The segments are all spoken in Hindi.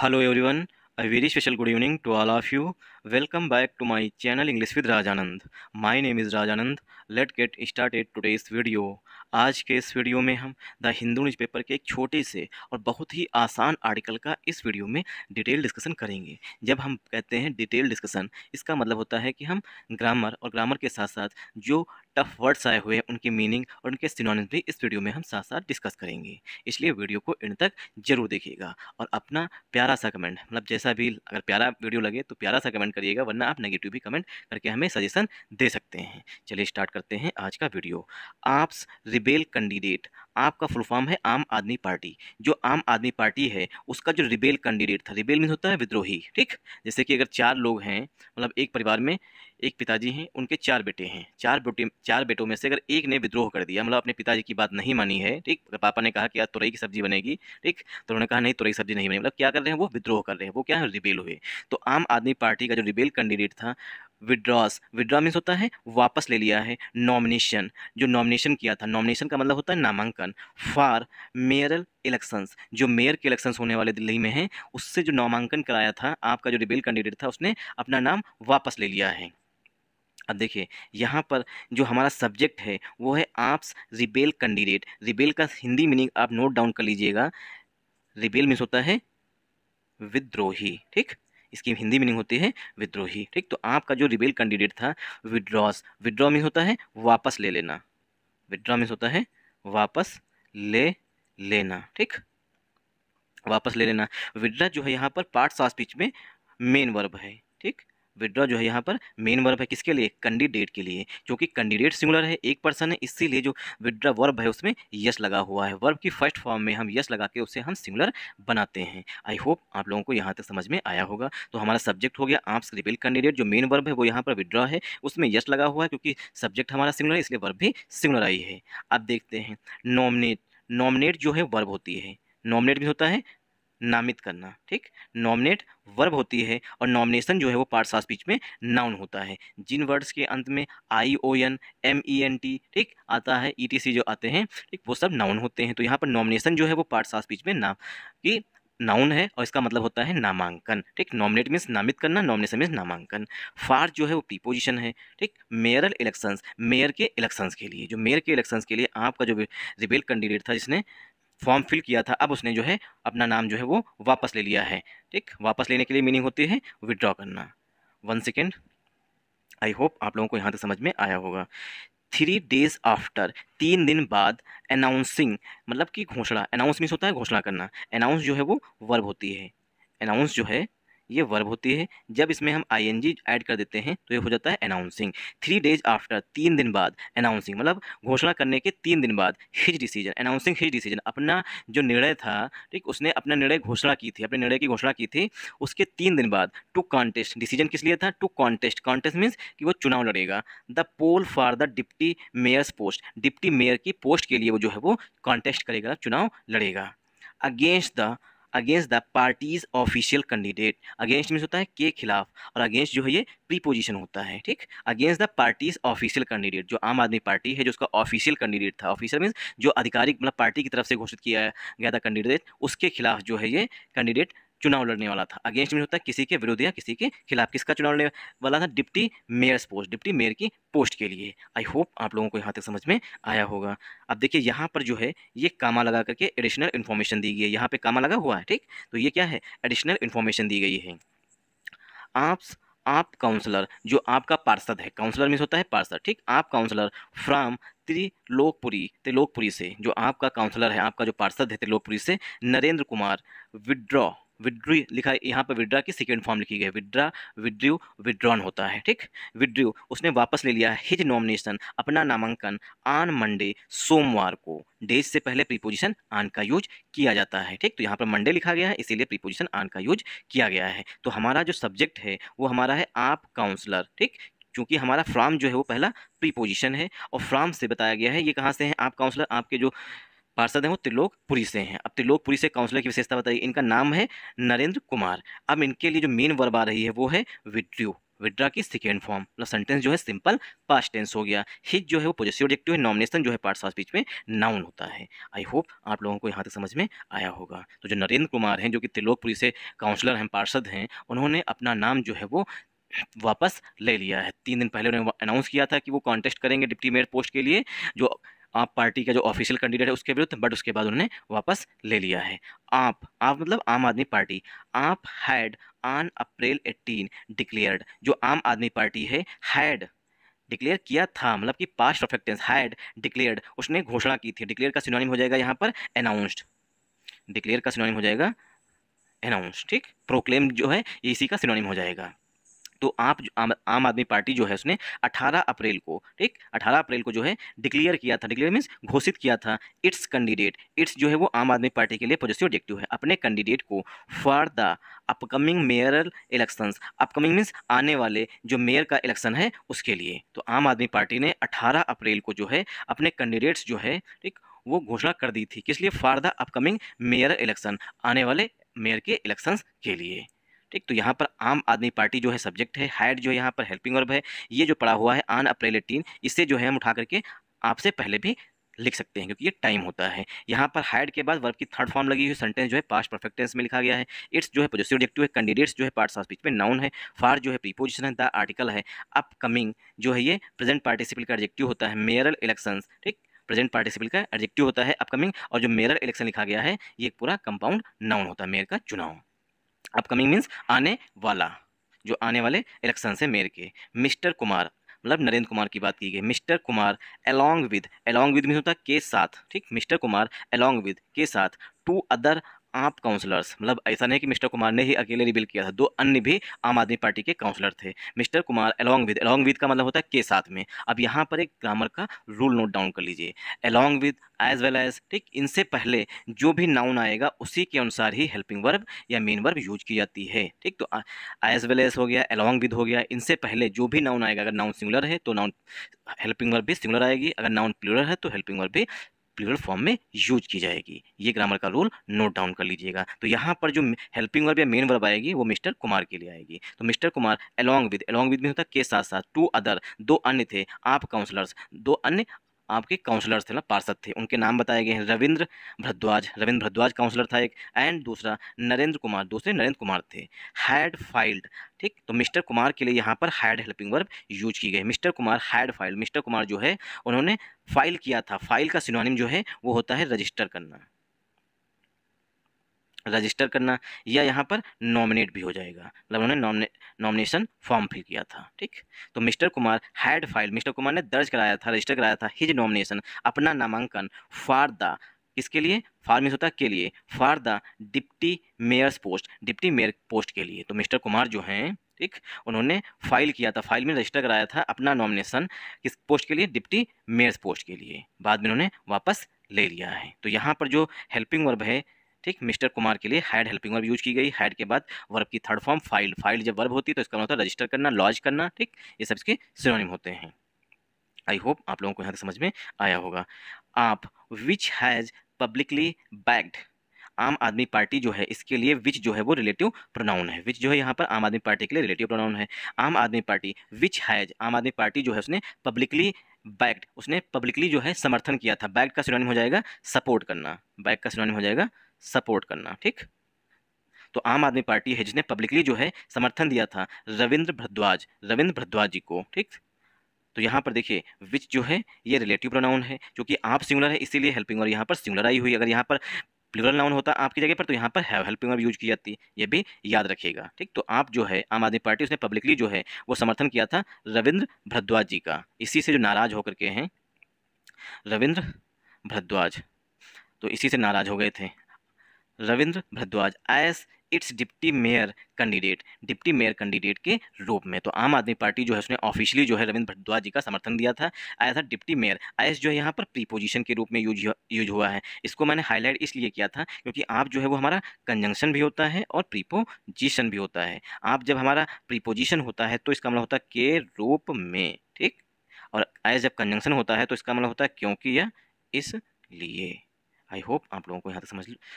Hello everyone, a very special good evening to all of you. Welcome back to my channel English with Rajanand. My name is Rajanand. Let's get started today's video. आज के इस वीडियो में हम द हिंदू न्यूज़पेपर के एक छोटे से और बहुत ही आसान आर्टिकल का इस वीडियो में डिटेल डिस्कशन करेंगे। जब हम कहते हैं डिटेल डिस्कशन, इसका मतलब होता है कि हम ग्रामर और ग्रामर के साथ साथ जो टफ वर्ड्स आए हुए हैं उनकी मीनिंग और उनके सिनोनिम्स भी इस वीडियो में हम साथ साथ डिस्कस करेंगे। इसलिए वीडियो को एंड तक जरूर देखिएगा और अपना प्यारा सा कमेंट, मतलब जैसा भी अगर प्यारा वीडियो लगे तो प्यारा सा कमेंट करिएगा, वरना आप नेगेटिव भी कमेंट करके हमें सजेशन दे सकते हैं। चलिए स्टार्ट करते हैं आज का वीडियो। आप्स रिबेल कैंडिडेट, आपका फुल फॉर्म है आम आदमी पार्टी। जो आम आदमी पार्टी है उसका जो रिबेल कैंडिडेट था, रिबेल मीन्स होता है विद्रोही, ठीक। जैसे कि अगर चार लोग हैं, मतलब एक परिवार में एक पिताजी हैं, उनके चार बेटे हैं, चार बेटों में से अगर एक ने विद्रोह कर दिया, मतलब अपने पिताजी की बात नहीं मानी है, ठीक। अगर पापा ने कहा कि आज तुरई की सब्जी बनेगी, ठीक, तो उन्होंने कहा नहीं तुरई की सब्जी नहीं बनेगी, मतलब क्या कर रहे हैं, वो विद्रोह कर रहे हैं, वो क्या है, रिबेल हुए। तो आम आदमी पार्टी का जो रिबेल कैंडिडेट था, विड्रॉ मीन्स होता है वापस ले लिया है। नॉमिनेशन, जो नॉमिनेशन किया था, नॉमिनेशन का मतलब होता है नामांकन। फॉर मेयरल इलेक्शंस, जो मेयर के इलेक्शंस होने वाले दिल्ली में हैं, उससे जो नामांकन कराया था आपका जो रिबेल कैंडिडेट था, उसने अपना नाम वापस ले लिया है। अब देखिए यहाँ पर जो हमारा सब्जेक्ट है वो है आप्स रिबेल कैंडिडेट। रिबेल का हिंदी मीनिंग आप नोट डाउन कर लीजिएगा। रिबेल मीन्स होता है विद्रोही, ठीक। इसकी हिंदी मीनिंग होती है विद्रोही, ठीक। तो आपका जो रिबेल कैंडिडेट था विड्रॉस, विड्रॉ मीन्स होता है वापस ले लेना, विड्रॉ मीन्स होता है वापस ले लेना, ठीक, वापस ले लेना। विड्रॉ जो है यहाँ पर पार्ट्स ऑफ स्पीच में मेन वर्ब है, ठीक। विड्रॉ जो है यहाँ पर मेन वर्ब है, किसके लिए, कैंडिडेट के लिए। क्योंकि कैंडिडेट सिंगुलर है, एक पर्सन है, इसीलिए जो विड्रॉ वर्ब है उसमें यस लगा हुआ है। वर्ब की फर्स्ट फॉर्म में हम यस लगा के उसे हम सिंगुलर बनाते हैं। आई होप आप लोगों को यहाँ तक समझ में आया होगा। तो हमारा सब्जेक्ट हो गया आप्स रिबेल कैंडिडेट, जो मेन वर्ब है वो यहाँ पर विड्रॉ है, उसमें यस लगा हुआ है क्योंकि सब्जेक्ट हमारा सिंगुलर है, इसलिए वर्ब भी सिंगुलर आई है। अब देखते हैं नॉमिनेट। नॉमिनेट जो है वर्ब होती है, नॉमिनेट भी होता है नामित करना, ठीक। नॉमिनेट वर्ब होती है और नॉमिनेशन जो है वो पार्ट्स ऑफ स्पीच में नाउन होता है। जिन वर्ड्स के अंत में ION MENT, ठीक, आता है, ETC जो आते हैं, ठीक, वो सब नाउन होते हैं। तो यहाँ पर नॉमिनेशन जो है वो पार्ट्स ऑफ स्पीच में नाम की नाउन है और इसका मतलब होता है नामांकन, ठीक। नॉमिनेट मीन्स नामित करना, नॉमिनेशन मीन्स नामांकन। फार जो है वो प्रीपोजिशन है, ठीक। मेयरल इलेक्शंस, मेयर के इलेक्शंस के लिए, जो मेयर के इलेक्शंस के लिए आपका जो रिबेल कैंडिडेट था जिसने फॉर्म फिल किया था, अब उसने जो है अपना नाम जो है वो वापस ले लिया है, ठीक। वापस लेने के लिए मीनिंग होती है विड्रॉ करना। 1 सेकेंड, आई होप आप लोगों को यहाँ तक समझ में आया होगा। 3 days आफ्टर, 3 दिन बाद। अनाउंसिंग मतलब कि घोषणा, अनाउंस मीन्स होता है घोषणा करना, अनाउंस जो है वो वर्ब होती है, अनाउंस जो है ये वर्ब होती है। जब इसमें हम ING ऐड कर देते हैं तो ये हो जाता है अनाउंसिंग। 3 days आफ्टर, 3 दिन बाद। अनाउंसिंग मतलब घोषणा करने के 3 दिन बाद। His decision, announcing his decision, अपना जो निर्णय था, ठीक, उसने अपना निर्णय घोषणा की थी, अपने निर्णय की घोषणा की थी उसके 3 दिन बाद। टू कॉन्टेस्ट, डिसीजन किस लिए था, टू कॉन्टेस्ट, कॉन्टेस्ट मीन्स कि वो चुनाव लड़ेगा। The poll for the deputy mayor's post, deputy mayor की पोस्ट के लिए वो जो है वो कॉन्टेस्ट करेगा, चुनाव लड़ेगा। Against the parties official candidate, against means होता है के खिलाफ, और अगेंस्ट जो है ये प्रीपोजिशन होता है, ठीक। Against the parties official candidate, जो आम आदमी पार्टी है जो उसका ऑफिशियल कैंडिडेट था, ऑफिशियल मीन्स जो आधिकारिक मतलब पार्टी की तरफ से घोषित किया गया था कैंडिडेट, उसके खिलाफ जो है ये कैंडिडेट चुनाव लड़ने वाला था। अगेंस्ट मीन्स होता है किसी के विरुद्ध या किसी के खिलाफ। किसका चुनाव लड़ने वाला था, deputy mayor's post, deputy mayor की पोस्ट के लिए। आई होप आप लोगों को यहाँ तक समझ में आया होगा। अब देखिए यहाँ पर जो है ये कामा लगा करके एडिशनल इन्फॉर्मेशन दी गई है, यहाँ पे कामा लगा हुआ है, ठीक। तो ये क्या है, एडिशनल इन्फॉर्मेशन दी गई है। आप काउंसलर, जो आपका पार्षद है, काउंसलर मीन्स होता है पार्षद, ठीक। आप काउंसलर फ्रॉम त्रिलोकपुरी से, जो आपका काउंसलर है, आपका जो पार्षद है त्रिलोकपुरी से, नरेंद्र कुमार विड्रॉ, विड्रू लिखा है यहाँ पर, विड्रा की सेकेंड फॉर्म लिखी गई, विड्रा, विड्रू, विड्रॉन होता है, ठीक। विड्रू, उसने वापस ले लिया हिज नॉमिनेशन, अपना नामांकन, ऑन मंडे, सोमवार को। डेज से पहले प्रीपोजिशन ऑन का यूज किया जाता है, ठीक। तो यहाँ पर मंडे लिखा गया है इसीलिए प्रीपोजिशन ऑन का यूज किया गया है। तो हमारा जो सब्जेक्ट है वो हमारा है आप काउंसलर, ठीक। क्योंकि हमारा फ्रॉम जो है वो पहला प्रीपोजिशन है और फ्रॉम से बताया गया है ये कहाँ से है, आप काउंसलर, आपके जो पार्षद हैं वो त्रिलोकपुरी से हैं। अब त्रिलोकपुरी से काउंसलर की विशेषता बताइए, इनका नाम है नरेंद्र कुमार। अब इनके लिए जो मेन वर्ब आ रही है वो है विड्रू, विड्रा की सेकेंड फॉर्म, मतलब सेंटेंस जो है सिंपल पास्ट टेंस हो गया। हिज जो है वो पॉजेसिव एडजेक्टिव है, नॉमिनेशन जो है पार्ट्स ऑफ स्पीच में नाउन होता है। आई होप आप लोगों को यहाँ तक समझ में आया होगा। तो जो नरेंद्र कुमार हैं, जो कि त्रिलोकपुरी से काउंसलर हैं, पार्षद हैं, उन्होंने अपना नाम जो है वो वापस ले लिया है। 3 दिन पहले उन्होंने अनाउंस किया था कि वो कॉन्टेस्ट करेंगे डिप्टी मेयर पोस्ट के लिए, जो आप पार्टी का जो ऑफिशियल कैंडिडेट है उसके विरुद्ध, बट उसके बाद उन्होंने वापस ले लिया है। आप मतलब आम आदमी पार्टी, आप हैड ऑन अप्रैल 18 डिक्लेयर्ड, जो आम आदमी पार्टी है हैड डिक्लेयर किया था, मतलब कि past perfect tense, had declared, उसने घोषणा की थी। डिक्लेयर का सिनोनिम हो जाएगा यहाँ पर अनाउंस्ड, डिक्लेयर का सिनोनिम हो जाएगा अनाउंस्ड, ठीक। प्रोक्लेम जो है ये इसी का सिनोनिम हो जाएगा। तो आम आदमी पार्टी जो है उसने 18 अप्रैल को, ठीक, 18 अप्रैल को जो है डिक्लेयर किया था, डिक्लेयर मीन्स घोषित किया था, इट्स कैंडिडेट, इट्स जो है वो आम आदमी पार्टी के लिए पॉजिटिव एडजेक्टिव है, अपने कैंडिडेट को for the upcoming mayoral elections, upcoming means आने वाले जो मेयर का इलेक्शन है उसके लिए। तो आम आदमी पार्टी ने 18 अप्रैल को जो है अपने कैंडिडेट्स जो है, ठीक, वो घोषणा कर दी थी, किस लिए, for the upcoming mayor election, आने वाले मेयर के इलेक्शंस के लिए, ठीक। तो यहाँ पर आम आदमी पार्टी जो है सब्जेक्ट है, हैड जो है यहाँ पर हेल्पिंग वर्ब है, ये जो पड़ा हुआ है ऑन अप्रैल 18, इससे जो है हम उठा करके आपसे पहले भी लिख सकते हैं क्योंकि ये टाइम होता है। यहाँ पर हैड के बाद वर्ब की थर्ड फॉर्म लगी हुई, सेंटेंस जो है पास्ट परफेक्ट टेंस में लिखा गया है। इट्स जो है पॉजिटिव एडजेक्टिव है, कैंडिडेट्स जो है पार्ट्स ऑफ स्पीच में नाउन है, फॉर जो है प्रीपोजिशन है, द आर्टिकल है, अपकमिंग जो है ये प्रेजेंट पार्टिसिपल का एडजेक्टिव होता है, मेयरल इलेक्शंस, ठीक, प्रेजेंट पार्टिसिपल का एडजेक्टिव होता है अपकमिंग, और जो मेयरल इलेक्शन लिखा गया है ये एक पूरा कंपाउंड नाउन होता है, मेयर का चुनाव। अपकमिंग मीन्स आने वाला, जो आने वाले इलेक्शन से मेयर के। मिस्टर कुमार मतलब नरेंद्र कुमार की बात की गई, mister Kumar along with means होता है के साथ, ठीक, मिस्टर कुमार अलॉन्ग विद के साथ, टू अदर आप काउंसलर्स, मतलब ऐसा नहीं कि मिस्टर कुमार ने ही अकेले रिवील किया था, दो अन्य भी आम आदमी पार्टी के काउंसलर थे। मिस्टर कुमार अलॉन्ग विद का मतलब होता है के साथ में। अब यहाँ पर एक ग्रामर का रूल नोट डाउन कर लीजिए, along with, as well as, ठीक, इनसे पहले जो भी नाउन आएगा उसी के अनुसार ही हेल्पिंग वर्ब या मेन वर्ब यूज की जाती है, ठीक। तो एज वेल एज हो गया, अलॉन्ग विद हो गया, इनसे पहले जो भी नाउन आएगा, अगर नाउन सिंगुलर है तो नाउन हेल्पिंग वर्ब भी सिंगुलर आएगी, अगर नाउन प्लूरल है तो हेल्पिंग वर्ब भी प्लूरल फॉर्म में यूज की जाएगी। ये ग्रामर का रूल नोट डाउन कर लीजिएगा। तो यहाँ पर जो हेल्पिंग वर्ब या मेन वर्ब आएगी वो मिस्टर कुमार के लिए आएगी। तो मिस्टर कुमार अलॉन्ग विद में होता है के साथ साथ, टू अदर दो अन्य थे, आप काउंसलर्स दो अन्य आपके काउंसलर्स थे ना, पार्षद थे, उनके नाम बताए गए हैं, रविंद्र भरद्वाज काउंसलर था एक, एंड दूसरा नरेंद्र कुमार, दूसरे नरेंद्र कुमार थे। हैड फाइल्ड, ठीक, तो मिस्टर कुमार के लिए यहाँ पर हैड हेल्पिंग वर्ब यूज की गई। Mister Kumar had filed, mister Kumar जो है उन्होंने फाइल किया था, फाइल का सिनोनिम जो है वो होता है रजिस्टर करना, रजिस्टर करना, या यहाँ पर नॉमिनेट भी हो जाएगा, मतलब उन्होंने नॉमिनेशन फॉर्म फिल किया था, ठीक। तो mister Kumar had file, mister Kumar ने दर्ज कराया था, रजिस्टर कराया था, हिज नॉमिनेशन, अपना नामांकन, फॉर द, किसके लिए, फॉर मीन्स होता है के लिए, for the deputy mayor's post, deputy mayor post के लिए। तो मिस्टर कुमार जो हैं, ठीक, उन्होंने फाइल किया था, फाइल में रजिस्टर कराया था अपना नॉमिनेशन किस पोस्ट के लिए, डिप्टी मेयर्स पोस्ट के लिए, बाद में उन्होंने वापस ले लिया है। तो यहाँ पर जो हेल्पिंग वर्ब है, ठीक, मिस्टर कुमार के लिए हैड हेल्पिंग वर्ब यूज की गई, हैड के बाद वर्ब की थर्ड फॉर्म फाइल, फाइल जब वर्ब होती है तो इसका मतलब रजिस्टर करना, लॉज करना, ठीक, ये सब इसके सिनोनिम होते हैं। आई होप आप लोगों को यहाँ तक समझ में आया होगा। आप विच हैज़ पब्लिकली बैक्ड, आम आदमी पार्टी जो है इसके लिए विच जो है वो रिलेटिव प्रोनाउन है, विच जो है यहाँ पर आम आदमी पार्टी के लिए रिलेटिव प्रोनाउन है। आम आदमी पार्टी विच हैज, आम आदमी पार्टी जो है उसने पब्लिकली बैक्ड, उसने पब्लिकली जो है समर्थन किया था, बैक्ड का सिनोनिम हो जाएगा सपोर्ट करना, बैक का सिनोनिम हो जाएगा सपोर्ट करना, ठीक। तो आम आदमी पार्टी है जिसने पब्लिकली जो है समर्थन दिया था रविंद्र भरद्वाज जी को, ठीक। तो यहाँ पर देखिए विच जो है ये रिलेटिव प्रोनाउन है, क्योंकि आप सिंगुलर है इसीलिए हेल्पिंग वर्ब यहाँ पर सिंगुलर आई हुई। अगर यहाँ पर प्लूरल नाउन होता आपकी जगह पर तो यहाँ पर हैव हेल्पिंग वर्ब यूज की जाती, ये भी याद रखिएगा, ठीक। तो आप जो है आम आदमी पार्टी उसने पब्लिकली जो है वो समर्थन किया था रविंद्र भरद्वाज जी का, इसी से जो नाराज होकर के हैं रविंद्र भरद्वाज, तो इसी से नाराज हो गए थे Ravindra Bharadwaj as its deputy mayor candidate के रूप में। तो आम आदमी पार्टी जो है उसने ऑफिशियली जो है रविंद्र भरद्वाज जी का समर्थन दिया था as a deputy mayor. As जो है यहाँ पर प्रीपोजिशन के रूप में यूज हुआ है, इसको मैंने हाईलाइट इसलिए किया था क्योंकि आप जो है वो हमारा कंजंक्शन भी होता है और प्रीपोजिशन भी होता है। आप जब हमारा प्रीपोजिशन होता है तो इसका मतलब होता है के रूप में, ठीक, और एज जब कंजंक्शन होता है तो इसका मतलब होता है क्योंकि या इसलिए। आई होप आप लोगों को यहाँ तक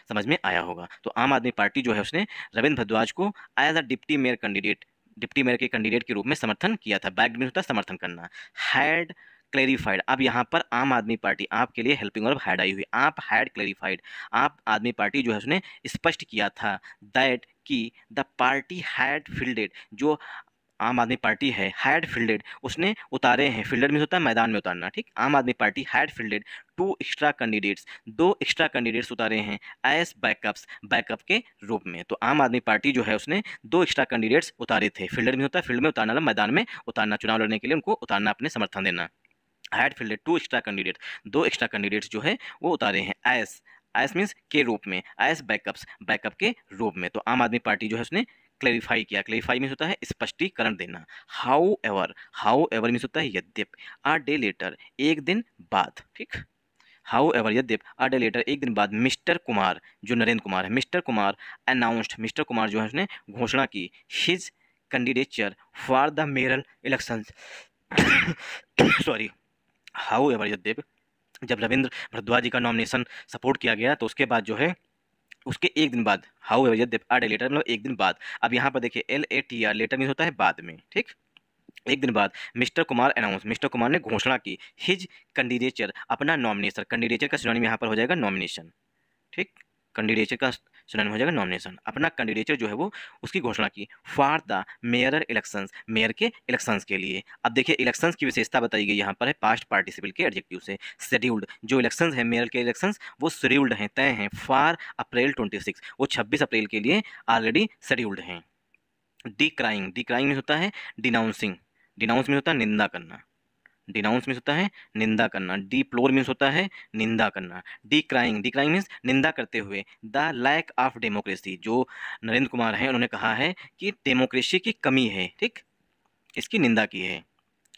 समझ में आया होगा। तो आम आदमी पार्टी जो है उसने रविंद्र भरद्वाज को as a deputy mayor candidate deputy mayor के कैंडिडेट के रूप में समर्थन किया था। बैक्ड मीन्स होता है समर्थन करना। हैड क्लेरिफाइड, अब यहाँ पर आम आदमी पार्टी आपके लिए हेल्पिंग वर्ब हैड आई हुई। आप हैड क्लेरिफाइड, आप आदमी पार्टी जो है उसने स्पष्ट किया था दैट कि द पार्टी हैड फील्डेड, जो आम आदमी पार्टी है हैड फील्डेड, उसने उतारे हैं। फील्डेड मीन्स होता है मैदान में उतारना, ठीक। आम आदमी party had fielded 2 extra candidates, 2 extra candidates उतारे हैं एज बैकअप्स, बैकअप के रूप में। तो आम आदमी पार्टी जो है उसने 2 एक्स्ट्रा कैंडिडेट्स उतारे थे। फील्डेड मीन्स होता है फील्ड में उतारना, मतलब मैदान में उतारना, चुनाव लड़ने के लिए उनको उतारना, अपने समर्थन देना। Had fielded 2 extra candidate, 2 extra candidates जो है वो उतारे हैं एज, एज मीन्स के रूप में, एज बैकअप्स, बैकअप के रूप में। तो आम आदमी पार्टी जो है उसने क्लेरिफाई किया। क्लेरिफाई मीन्स होता है स्पष्टीकरण देना। हाउ एवर मीन्स होता है यद्यप। अ डे लेटर, एक दिन बाद, ठीक। हाउ एवर यद्यप, अ डे लेटर, एक दिन बाद, मिस्टर कुमार, जो नरेंद्र कुमार है, mister Kumar announced, mister Kumar जो है उसने घोषणा की, his candidature for the mayoral election sorry. How यद्यप, जब रविंद्र भारद्वाज जी का नॉमिनेशन सपोर्ट किया गया तो उसके बाद जो है उसके एक दिन बाद, हाउ एवर यद्यप, अ डे लेटर मतलब एक दिन बाद। अब यहाँ पर देखिए LATR, लेटर मीन्स होता है बाद में, ठीक। एक दिन बाद mister Kumar announce, mister Kumar ने घोषणा की, हिज कैंडिडेचर, अपना नॉमिनेशन, कैंडिडेचर का सिनोनिम यहाँ पर हो जाएगा नॉमिनेशन, ठीक। कैंडिडेचर का सिनोनिम हो जाएगा नॉमिनेशन, अपना कैंडिडेचर जो है वो उसकी घोषणा की for the mayor elections, mayor के इलेक्शंस के लिए। अब देखिए इलेक्शंस की विशेषता बताई गई यहाँ पर है पास्ट पार्टिसिपल के एडजेक्टिव से। शेड्यूल्ड, जो इलेक्शंस है मेयर के इलेक्शंस वो शेड्यूल्ड हैं, तय हैं, फॉर अप्रैल 26, वो 26 अप्रैल के लिए ऑलरेडी शेड्यूल्ड हैं। डिक्राइंग, डिक्राइंग मीन्स होता है डिनाउंसिंग, डिनाउंस मीन्स होता है निंदा करना, डिनाउंस मीन्स होता है निंदा करना। डिप्लोर मीन्स होता है निंदा करना। डिक्राइंग, डिक्राइंग मीन्स निंदा करते हुए। द लैक ऑफ डेमोक्रेसी, जो नरेंद्र कुमार हैं उन्होंने कहा है कि डेमोक्रेसी की कमी है, ठीक, इसकी निंदा की है।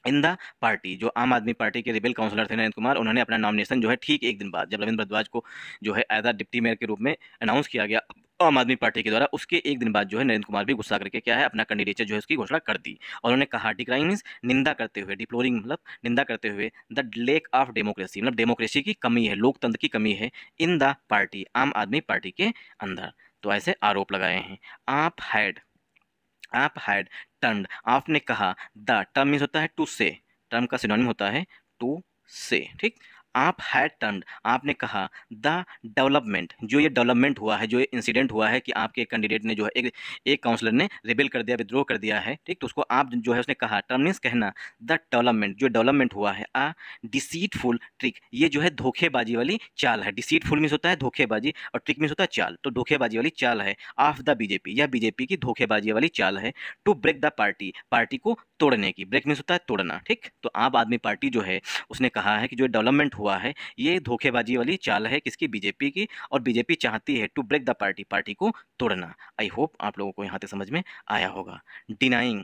इन द पार्टी, जो आम आदमी पार्टी के रिबेल काउंसलर थे नरेंद्र कुमार, उन्होंने अपना नॉमिनेशन जो है ठीक एक दिन बाद, जब रविंद्र भारद्वाज को जो है एज अ डिप्टी मेयर के रूप में अनाउंस किया गया आम आदमी पार्टी के द्वारा, उसके एक दिन बाद जो है नरेंद्र कुमार भी गुस्सा करके क्या है अपना कैंडिडेचर जो है उसकी घोषणा कर दी। और उन्होंने कहा डिक्राइंग मीन्स निंदा करते हुए, डिप्लोरिंग मतलब निंदा करते हुए, द लेक ऑफ डेमोक्रेसी मतलब डेमोक्रेसी की कमी है, लोकतंत्र की कमी है, इन द पार्टी, आम आदमी पार्टी के अंदर। तो ऐसे आरोप लगाए हैं। आप हैड टर्न्ड, आपने कहा, द टर्म मीन्स होता है टू से, टर्म का सिनोनिम होता है टू से, ठीक। आप हैड टर्न्ड, आपने कहा, द डेवलपमेंट, जो ये डेवलपमेंट हुआ है, जो ये इंसिडेंट हुआ है कि आपके कैंडिडेट ने जो है एक काउंसलर ने रिबेल कर दिया, विद्रोह कर दिया है, ठीक। तो उसको आप जो है उसने कहा, टर्म मीन्स कहना, द डेवलपमेंट, जो डेवलपमेंट हुआ है, अ डिसीटफुल ट्रिक, ये जो है धोखेबाजी वाली चाल है। डिसीटफुल मीन्स होता है धोखेबाजी और ट्रिक मीन्स होता है चाल, तो धोखेबाजी वाली चाल है। ऑफ द बीजेपी, यह बीजेपी की धोखेबाजी वाली चाल है। To break the party, party को तोड़ने की, ब्रेक मीन्स होता है तोड़ना, ठीक। तो आम आदमी पार्टी जो है उसने कहा है कि जो डेवलपमेंट हुआ है ये धोखेबाजी वाली चाल है, किसकी, बीजेपी की, और बीजेपी चाहती है to break the party, party को तोड़ना। आई होप आप लोगों को यहाँ तक समझ में आया होगा। डिनाइंग,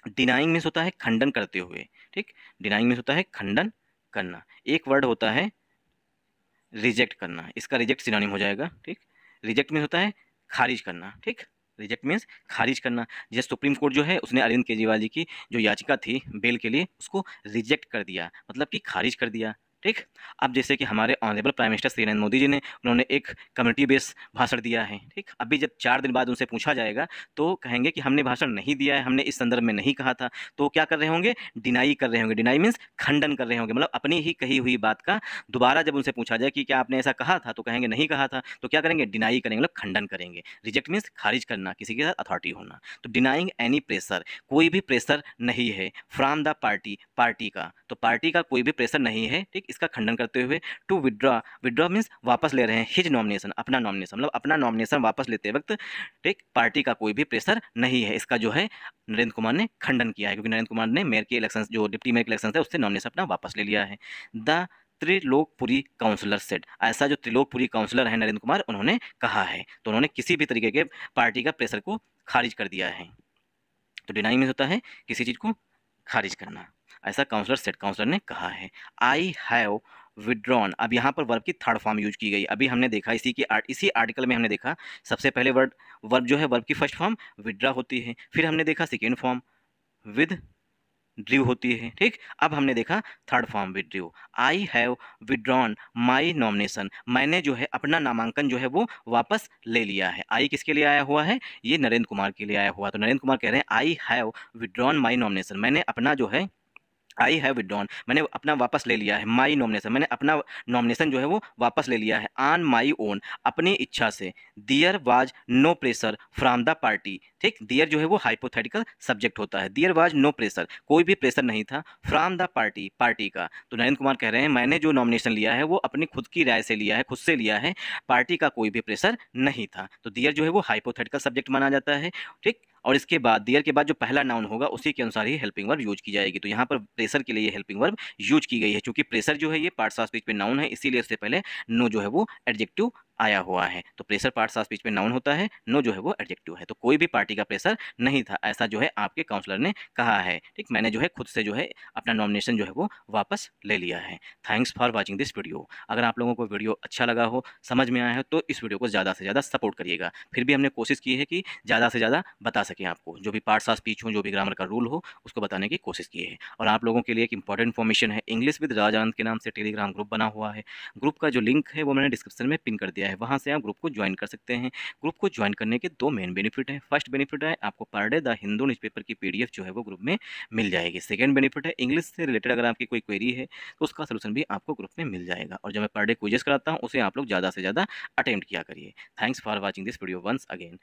डिनाइंग मीन्स होता है खंडन करते हुए, ठीक। डिनाइंग मीन्स होता है खंडन करना। एक वर्ड होता है रिजेक्ट करना, इसका रिजेक्ट सिनोनिम हो जाएगा, ठीक। रिजेक्ट मीन्स होता है खारिज करना, ठीक। रिजेक्ट मीन्स खारिज करना। जैसे सुप्रीम कोर्ट जो है उसने अरविंद केजरीवाल जी की जो याचिका थी बेल के लिए उसको रिजेक्ट कर दिया, मतलब कि खारिज कर दिया, ठीक। अब जैसे कि हमारे honourable prime minister Shri Narendra Modi ji ने उन्होंने एक कम्युनिटी बेस्ड भाषण दिया है, ठीक। अभी जब 4 दिन बाद उनसे पूछा जाएगा तो कहेंगे कि हमने भाषण नहीं दिया है, हमने इस संदर्भ में नहीं कहा था। तो क्या कर रहे होंगे, डिनाई कर रहे होंगे। डिनाई मीन्स खंडन कर रहे होंगे, मतलब अपनी ही कही हुई बात का दोबारा जब उनसे पूछा जाए कि क्या आपने ऐसा कहा था, तो कहेंगे नहीं कहा था, तो क्या करेंगे, डिनाई करेंगे, मतलब खंडन करेंगे। रिजेक्ट मीन्स खारिज करना, किसी के साथ अथॉरिटी होना। तो डिनाइंग एनी प्रेशर, कोई भी प्रेशर नहीं है, फ्रॉम द पार्टी, पार्टी का, तो पार्टी का कोई भी प्रेशर नहीं है, ठीक। इसका खंडन करते हुए टू विड्रॉ, विड्रॉ मीन्स वापस ले रहे हैं, हिज नॉमिनेशन, अपना नॉमिनेशन, मतलब अपना नॉमिनेशन वापस लेते वक्त, ठीक, पार्टी का कोई भी प्रेशर नहीं है। इसका जो है नरेंद्र कुमार ने खंडन किया है, क्योंकि नरेंद्र कुमार ने मेयर के इलेक्शन, जो डिप्टी मेयर के इलेक्शन है उससे नॉमिनेशन अपना वापस ले लिया है। द त्रिलोकपुरी काउंसलर सेट, ऐसा जो त्रिलोकपुरी काउंसलर है नरेंद्र कुमार, उन्होंने कहा है, तो उन्होंने किसी भी तरीके के पार्टी का प्रेशर को खारिज कर दिया है। तो डिनाई मीन्स होता है किसी चीज़ को खारिज करना, ऐसा काउंसलर सेट, काउंसलर ने कहा है। आई हैव विड्रॉन, अब यहाँ पर वर्ब की थर्ड फॉर्म यूज की गई। अभी हमने देखा इसी आर्टिकल में हमने देखा सबसे पहले वर्ब जो है वर्ब की फर्स्ट फॉर्म विड्रा होती है, फिर हमने देखा सेकेंड फॉर्म विद ड्रू होती है, ठीक। अब हमने देखा third form withdrew, I have withdrawn my nomination, मैंने जो है अपना नामांकन जो है वो वापस ले लिया है। आई किसके लिए आया हुआ है, ये नरेंद्र कुमार के लिए आया हुआ। तो नरेंद्र कुमार कह रहे हैं I have withdrawn my nomination, मैंने अपना जो है आई हैव विड्रॉन, मैंने अपना वापस ले लिया है। माई नॉमिनेशन, मैंने अपना नॉमिनेशन जो है वो वापस ले लिया है। ऑन माई ओन, अपनी इच्छा से। There was no pressure from the party, ठीक। दियर जो है वो हाइपोथेटिकल सब्जेक्ट होता है। दियर वाज नो प्रेशर, कोई भी प्रेशर नहीं था। फ्रॉम द पार्टी, पार्टी का। तो नरेंद्र कुमार कह रहे हैं मैंने जो नॉमिनेशन लिया है वो अपनी खुद की राय से लिया है, खुद से लिया है, पार्टी का कोई भी प्रेशर नहीं था। तो दियर जो है वो हाइपोथेटिकल सब्जेक्ट माना जाता है, ठीक। और इसके बाद दियर के बाद जो पहला नाउन होगा उसी के अनुसार ही हेल्पिंग वर्ब यूज की जाएगी। तो यहाँ पर प्रेशर के लिए हेल्पिंग वर्ब यूज की गई है, क्योंकि प्रेशर जो है ये पार्ट्स ऑफ स्पीच में नाउन है, इसीलिए इससे पहले नो जो है वो एडजेक्टिव आया हुआ है। तो प्रेशर पार्ट्स ऑफ स्पीच में नाउन होता है, नो जो है वो एडजेक्टिव है। तो कोई भी पार्टी का प्रेशर नहीं था, ऐसा जो है आपके काउंसलर ने कहा है, ठीक। मैंने जो है खुद से जो है अपना नॉमिनेशन जो है वो वापस ले लिया है। Thanks for watching this video. अगर आप लोगों को वीडियो अच्छा लगा हो, समझ में आया हो, तो इस वीडियो को ज़्यादा से ज़्यादा सपोर्ट करिएगा। फिर भी हमने कोशिश की है कि ज़्यादा से ज़्यादा बता सकें आपको, जो भी पार्ट्स ऑफ स्पीच हो, जो भी ग्रामर का रूल हो, उसको बताने की कोशिश की है। और आप लोगों के लिए एक इंपॉर्टेंट इन्फॉर्मेशन है, इंग्लिश विद राज आनंद के नाम से टेलीग्राम ग्रुप बना हुआ है। ग्रुप का जो लिंक है वो मैंने डिस्क्रिप्शन में पिन कर दिया है, वहाँ से आप ग्रुप को ज्वाइन कर सकते हैं। ग्रुप को ज्वाइन करने के दो मेन बेनिफिट हैं। फर्स्ट बेनिफिट है आपको per day the Hindu newspaper की पीडीएफ जो है वो ग्रुप में मिल जाएगी। सेकंड बेनिफिट है इंग्लिश से रिलेटेड अगर आपकी कोई क्वेरी है तो उसका सोल्यूशन भी आपको ग्रुप में मिल जाएगा। और जब मैं पर डे क्विजेस कराता हूँ उसे आप लोग ज़्यादा से ज़्यादा अटेम्प्ट किया करिए। Thanks for watching this video once again.